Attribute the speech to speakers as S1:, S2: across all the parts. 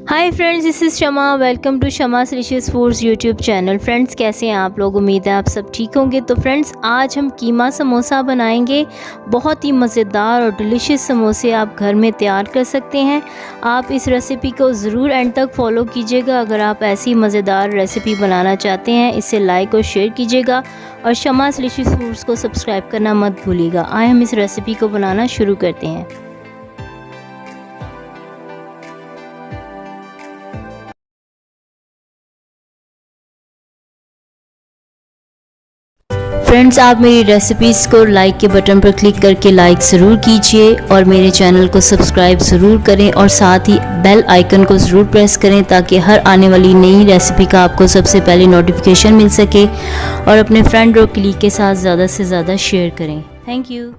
S1: Hi friends, this is Shama. Welcome to Shama delicious foods YouTube channel. Friends, कैसे हैं आप लोग? उम्मीद है आप सब ठीक होंगे। तो फ्रेंड्स, आज हम कीमा समोसा बनाएंगे। बहुत ही मज़ेदार और डिलीशियस समोसे आप घर में तैयार कर सकते हैं। आप इस रेसिपी को ज़रूर एंड तक फॉलो कीजिएगा। अगर आप ऐसी मज़ेदार रेसिपी बनाना चाहते हैं, इसे लाइक और शेयर कीजिएगा और शमा डिलीशियस फूड्स को सब्सक्राइब करना मत भूलिएगा। आइए हम इस रेसिपी को बनाना शुरू करते हैं। फ्रेंड्स, आप मेरी रेसिपीज़ को लाइक के बटन पर क्लिक करके लाइक ज़रूर कीजिए और मेरे चैनल को सब्सक्राइब ज़रूर करें और साथ ही बेल आइकन को ज़रूर प्रेस करें ताकि हर आने वाली नई रेसिपी का आपको सबसे पहले नोटिफिकेशन मिल सके और अपने फ्रेंड और कलीग के साथ ज़्यादा से ज़्यादा शेयर करें। Thank you.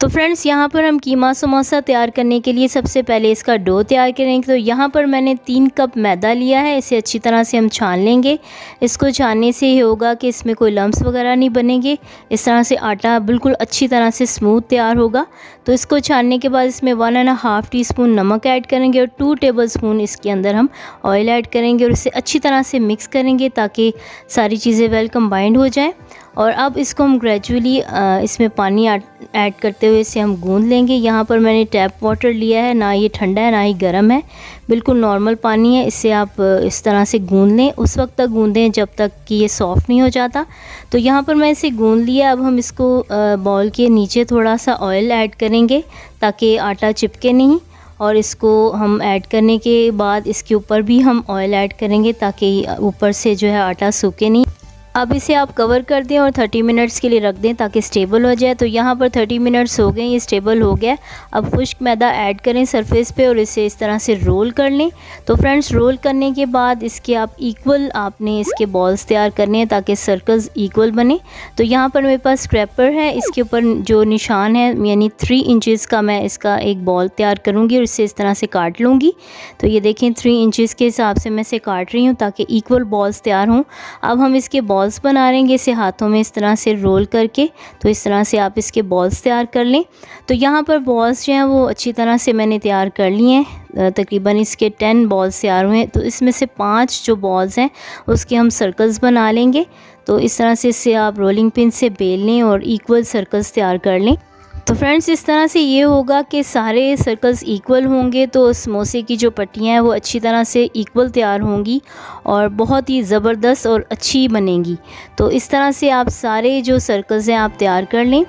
S1: तो फ्रेंड्स, यहाँ पर हम कीमा समोसा तैयार करने के लिए सबसे पहले इसका डो तैयार करेंगे। तो यहाँ पर मैंने 3 कप मैदा लिया है। इसे अच्छी तरह से हम छान लेंगे। इसको छानने से ये होगा कि इसमें कोई लम्स वगैरह नहीं बनेंगे। इस तरह से आटा बिल्कुल अच्छी तरह से स्मूथ तैयार होगा। तो इसको छानने के बाद इसमें 1.5 टीस्पून नमक ऐड करेंगे और 2 टेबलस्पून इसके अंदर हम ऑयल ऐड करेंगे और इसे अच्छी तरह से मिक्स करेंगे ताकि सारी चीज़ें वेल कंबाइंड हो जाएँ। और अब इसको हम ग्रेजुअली इसमें पानी ऐड करते हुए इसे हम गूंद लेंगे। यहाँ पर मैंने टैप वाटर लिया है, ना ये ठंडा है ना ही गर्म है, बिल्कुल नॉर्मल पानी है। इसे आप इस तरह से गूंद लें, उस वक्त तक गूंदें जब तक कि ये सॉफ़्ट नहीं हो जाता। तो यहाँ पर मैं इसे गूंद लिया। अब हम इसको बाउल के नीचे थोड़ा सा ऑयल ऐड करेंगे ताकि आटा चिपके नहीं, और इसको हम ऐड करने के बाद इसके ऊपर भी हम ऑयल ऐड करेंगे ताकि ऊपर से जो है आटा सूखे नहीं। अब इसे आप कवर कर दें और 30 मिनट्स के लिए रख दें ताकि स्टेबल हो जाए। तो यहाँ पर 30 मिनट्स हो गए, ये स्टेबल हो गया। अब खुश्क मैदा ऐड करें सरफेस पे और इसे इस तरह से रोल कर लें। तो फ्रेंड्स, रोल करने के बाद इसके आप इक्वल आपने इसके बॉल्स तैयार करने हैं ताकि सर्कल्स इक्वल बने। तो यहाँ पर मेरे पास स्क्रैपर है, इसके ऊपर जो निशान है यानी 3 इंचज़ का मैं इसका एक बॉल तैयार करूँगी और इसे इस तरह से काट लूँगी। तो ये देखें 3 इंचज़ के हिसाब से मैं इसे काट रही हूँ ताकि इक्वल बॉल्स तैयार हों। अब हम इसके बॉल्स बना लेंगे इसे हाथों में इस तरह से रोल करके। तो इस तरह से आप इसके बॉल्स तैयार कर लें। तो यहाँ पर बॉल्स जो हैं वो अच्छी तरह से मैंने तैयार कर लिए हैं। तकरीबन इसके 10 बॉल्स तैयार हुए हैं। तो इसमें से 5 जो बॉल्स हैं उसके हम सर्कल्स बना लेंगे। तो इस तरह से इसे आप रोलिंग पिन से बेल लें और इक्वल सर्कल्स तैयार कर लें। तो फ्रेंड्स, इस तरह से ये होगा कि सारे सर्कल्स इक्वल होंगे तो समोसे की जो पट्टियाँ हैं वो अच्छी तरह से इक्वल तैयार होंगी और बहुत ही ज़बरदस्त और अच्छी बनेंगी। तो इस तरह से आप सारे जो सर्कल्स हैं आप तैयार कर लें।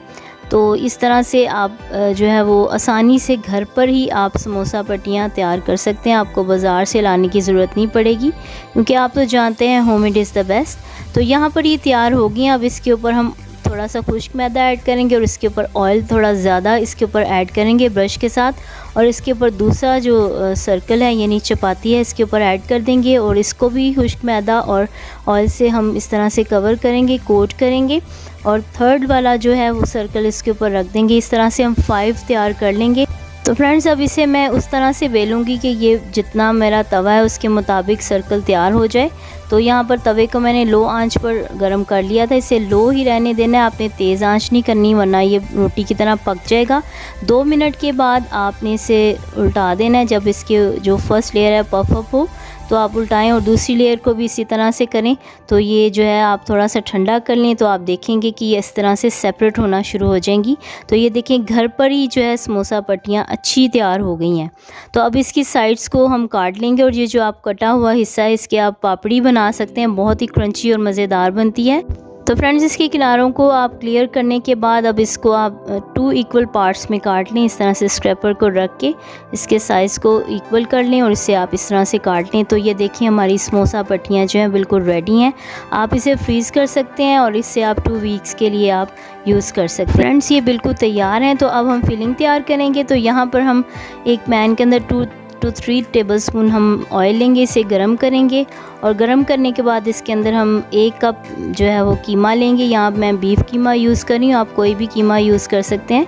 S1: तो इस तरह से आप जो है वो आसानी से घर पर ही आप समोसा पट्टियाँ तैयार कर सकते हैं। आपको बाज़ार से लाने की ज़रूरत नहीं पड़ेगी क्योंकि आप तो जानते हैं होममेड इज़ द बेस्ट। तो यहाँ पर ये तैयार होगी। अब इसके ऊपर हम थोड़ा सा खुश्क मैदा ऐड करेंगे और इसके ऊपर ऑयल थोड़ा ज़्यादा इसके ऊपर ऐड करेंगे ब्रश के साथ, और इसके ऊपर दूसरा जो सर्कल है यानी चपाती है इसके ऊपर ऐड कर देंगे और इसको भी खुश्क मैदा और ऑयल से हम इस तरह से कवर करेंगे, कोट करेंगे। और थर्ड वाला जो है वो सर्कल इसके ऊपर रख देंगे। इस तरह से हम 5 तैयार कर लेंगे। तो फ्रेंड्स, अब इसे मैं उस तरह से बेलूँगी कि ये जितना मेरा तवा है उसके मुताबिक सर्कल तैयार हो जाए। तो यहाँ पर तवे को मैंने लो आंच पर गर्म कर लिया था। इसे लो ही रहने देना है, आपने तेज़ आंच नहीं करनी वरना ये रोटी की तरह पक जाएगा। 2 मिनट के बाद आपने इसे उल्टा देना है। जब इसके जो फर्स्ट लेयर है पफ अप हो तो आप उल्टाएं और दूसरी लेयर को भी इसी तरह से करें। तो ये जो है आप थोड़ा सा ठंडा कर लें तो आप देखेंगे कि ये इस तरह से सेपरेट होना शुरू हो जाएंगी। तो ये देखें घर पर ही जो है समोसा पट्टियाँ अच्छी तैयार हो गई हैं। तो अब इसकी साइड्स को हम काट लेंगे और ये जो आप कटा हुआ हिस्सा है इसके आप पापड़ी बना सकते हैं, बहुत ही क्रंची और मज़ेदार बनती है। तो फ्रेंड्स, इसके किनारों को आप क्लियर करने के बाद अब इसको आप 2 इक्वल पार्ट्स में काट लें। इस तरह से स्क्रैपर को रख के इसके साइज़ को इक्वल कर लें और इसे आप इस तरह से काट लें। तो ये देखिए हमारी समोसा पट्टियाँ जो हैं बिल्कुल रेडी हैं। आप इसे फ्रीज़ कर सकते हैं और इससे आप 2 वीक्स के लिए आप यूज़ कर सकते हैं। फ्रेंड्स, ये बिल्कुल तैयार हैं। तो अब हम फिलिंग तैयार करेंगे। तो यहाँ पर हम एक पैन के अंदर 2 to 3 टेबलस्पून हम ऑयल लेंगे, इसे गरम करेंगे और गरम करने के बाद इसके अंदर हम 1 कप जो है वो कीमा लेंगे। यहाँ मैं बीफ कीमा यूज़ कर रही हूँ, आप कोई भी कीमा यूज़ कर सकते हैं।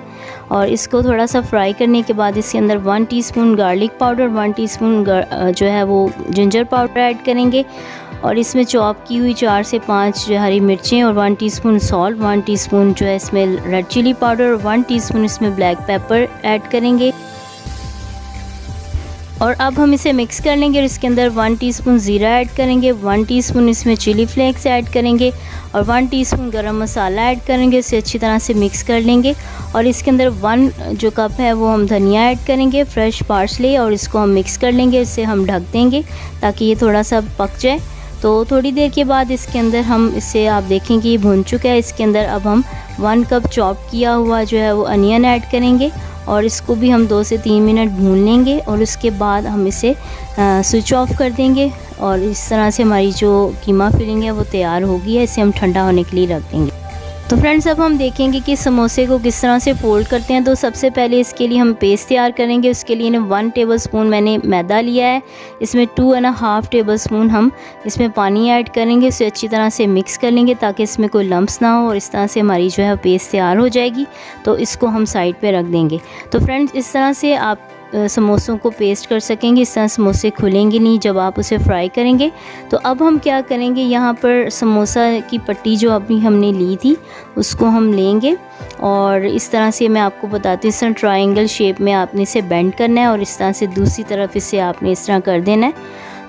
S1: और इसको थोड़ा सा फ्राई करने के बाद इसके अंदर 1 टीस्पून गार्लिक पाउडर, 1 टीस्पून जो है वो जिंजर पाउडर ऐड करेंगे और इसमें चॉप की हुई 4 से 5 जो हरी मिर्चें और 1 टीस्पून सॉल्ट, 1 टीस्पून जो है इसमें रेड चिली पाउडर और 1 टीस्पून इसमें ब्लैक पेपर ऐड करेंगे। और अब हम इसे मिक्स कर लेंगे और इसके अंदर 1 टीस्पून ज़ीरा ऐड करेंगे, 1 टीस्पून इसमें चिली फ्लेक्स ऐड करेंगे और 1 टीस्पून गरम मसाला ऐड करेंगे। इसे अच्छी तरह से मिक्स कर लेंगे और इसके अंदर 1 जो कप है वो हम धनिया ऐड करेंगे, फ्रेश पार्सले, और इसको हम मिक्स कर लेंगे। इसे हम ढक देंगे ताकि ये थोड़ा सा पक जाए। तो थोड़ी देर के बाद इसके अंदर हम इसे आप देखेंगे ये भून चुका है। इसके अंदर अब हम 1 कप चॉप किया हुआ जो है वो अनियन ऐड करेंगे और इसको भी हम 2 से 3 मिनट भून लेंगे और उसके बाद हम इसे स्विच ऑफ कर देंगे। और इस तरह से हमारी जो कीमा फिलिंग है वो तैयार होगी है। इसे हम ठंडा होने के लिए रख देंगे। तो फ्रेंड्स अब हम देखेंगे कि समोसे को किस तरह से फोल्ड करते हैं। तो सबसे पहले इसके लिए हम पेस्ट तैयार करेंगे। उसके लिए 1 टेबलस्पून मैंने मैदा लिया है, इसमें 2.5 टेबलस्पून हम इसमें पानी ऐड करेंगे। इसे अच्छी तरह से मिक्स कर लेंगे ताकि इसमें कोई लम्प्स ना हो और इस तरह से हमारी जो है पेस्ट तैयार हो जाएगी। तो इसको हम साइड पे रख देंगे। तो फ्रेंड्स इस तरह से आप समोसों को पेस्ट कर सकेंगे। इस तरह समोसे खुलेंगे नहीं जब आप उसे फ्राई करेंगे। तो अब हम क्या करेंगे, यहाँ पर समोसा की पट्टी जो अभी हमने ली थी उसको हम लेंगे और इस तरह से मैं आपको बताती हूँ, इस तरह ट्रायंगल शेप में आपने इसे बेंड करना है और इस तरह से दूसरी तरफ इसे आपने इस तरह कर देना है।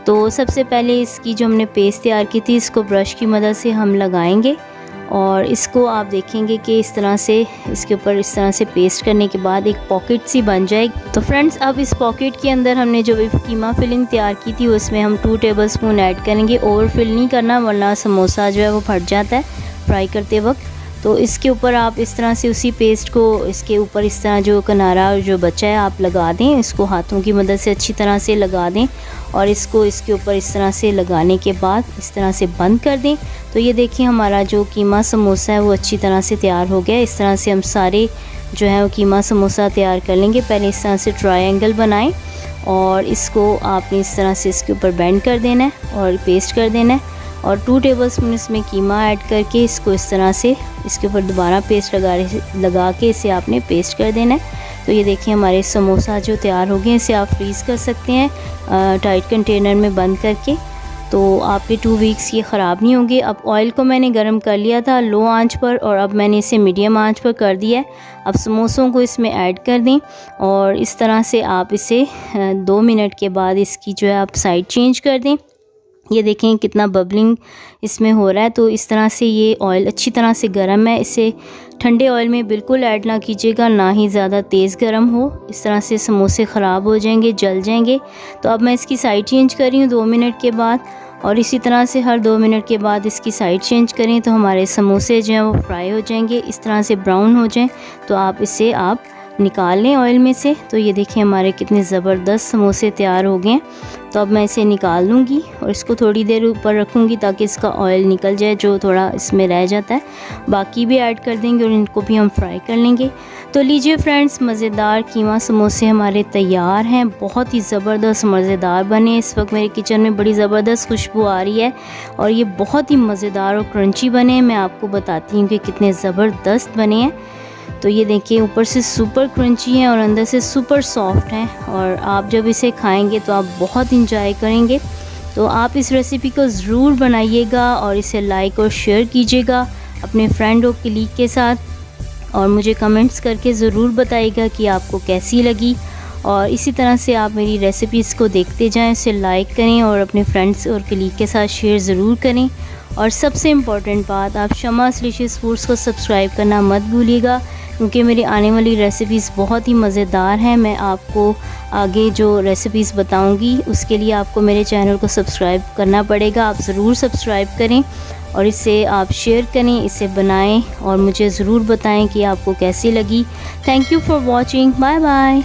S1: तो सबसे पहले इसकी जो हमने पेस्ट तैयार की थी इसको ब्रश की मदद से हम लगाएंगे और इसको आप देखेंगे कि इस तरह से इसके ऊपर इस तरह से पेस्ट करने के बाद एक पॉकेट सी बन जाएगी। तो फ्रेंड्स अब इस पॉकेट के अंदर हमने जो भी कीमा फिलिंग तैयार की थी उसमें हम 2 टेबलस्पून ऐड करेंगे। ओवर फिल नहीं करना वरना समोसा जो है वो फट जाता है फ्राई करते वक्त। तो इसके ऊपर आप इस तरह से उसी पेस्ट को इसके ऊपर इस तरह जो किनारा जो बचा है आप लगा दें। इसको हाथों की मदद से अच्छी तरह से लगा दें और इसको इसके ऊपर इस तरह से लगाने के बाद इस तरह से बंद कर दें। तो ये देखिए हमारा जो कीमा समोसा है वो अच्छी तरह से तैयार हो गया। इस तरह से हम सारे जो है वो कीमा समोसा तैयार कर लेंगे। पहले इस तरह से ट्रायंगल बनाएं और इसको आपने इस तरह से इसके ऊपर बेंड कर देना है और पेस्ट कर देना है और 2 टेबलस्पून इसमें कीमा ऐड करके इसको इस तरह से इसके ऊपर दोबारा पेस्ट लगा के इसे आपने पेस्ट कर देना है। तो ये देखिए हमारे समोसा जो तैयार हो गए। इसे आप फ्रीज़ कर सकते हैं टाइट कंटेनर में बंद करके। तो आपके 2 वीक्स ये ख़राब नहीं होंगे। अब ऑयल को मैंने गर्म कर लिया था लो आंच पर और अब मैंने इसे मीडियम आंच पर कर दिया है। अब समोसों को इसमें ऐड कर दें और इस तरह से आप इसे 2 मिनट के बाद इसकी जो है आप साइड चेंज कर दें। ये देखें कितना बबलिंग इसमें हो रहा है। तो इस तरह से ये ऑयल अच्छी तरह से गर्म है। इसे ठंडे ऑयल में बिल्कुल ऐड ना कीजिएगा, ना ही ज़्यादा तेज़ गर्म हो, इस तरह से समोसे ख़राब हो जाएंगे, जल जाएंगे। तो अब मैं इसकी साइड चेंज कर रही हूँ 2 मिनट के बाद और इसी तरह से हर 2 मिनट के बाद इसकी साइड चेंज करें तो हमारे समोसे जो हैं वो फ्राई हो जाएंगे। इस तरह से ब्राउन हो जाएं तो आप इसे आप निकाल लें ऑयल में से। तो ये देखिए हमारे कितने ज़बरदस्त समोसे तैयार हो गए हैं। तो अब मैं इसे निकाल लूँगी और इसको थोड़ी देर ऊपर रखूँगी ताकि इसका ऑयल निकल जाए जो थोड़ा इसमें रह जाता है। बाकी भी ऐड कर देंगे और इनको भी हम फ्राई कर लेंगे। तो लीजिए फ्रेंड्स, मज़ेदार कीमा समोसे हमारे तैयार हैं। बहुत ही ज़बरदस्त मज़ेदार बने। इस वक्त मेरे किचन में बड़ी ज़बरदस्त खुशबू आ रही है और ये बहुत ही मज़ेदार और क्रंची बने। मैं आपको बताती हूँ कि कितने ज़बरदस्त बने हैं। तो ये देखिए ऊपर से सुपर क्रंची हैं और अंदर से सुपर सॉफ्ट हैं और आप जब इसे खाएंगे तो आप बहुत इंजॉय करेंगे। तो आप इस रेसिपी को ज़रूर बनाइएगा और इसे लाइक और शेयर कीजिएगा अपने फ्रेंड और कलीग के साथ और मुझे कमेंट्स करके ज़रूर बताइएगा कि आपको कैसी लगी। और इसी तरह से आप मेरी रेसिपीज़ को देखते जाएं, इसे लाइक करें और अपने फ्रेंड्स और कलीग के साथ शेयर ज़रूर करें। और सबसे इम्पॉर्टेंट बात, आप शमास डिशेस फूड्स को सब्सक्राइब करना मत भूलिएगा क्योंकि मेरी आने वाली रेसिपीज़ बहुत ही मज़ेदार हैं। मैं आपको आगे जो रेसिपीज़ बताऊंगी उसके लिए आपको मेरे चैनल को सब्सक्राइब करना पड़ेगा। आप ज़रूर सब्सक्राइब करें और इसे आप शेयर करें, इसे बनाएं और मुझे ज़रूर बताएं कि आपको कैसी लगी। Thank you for watching. Bye bye.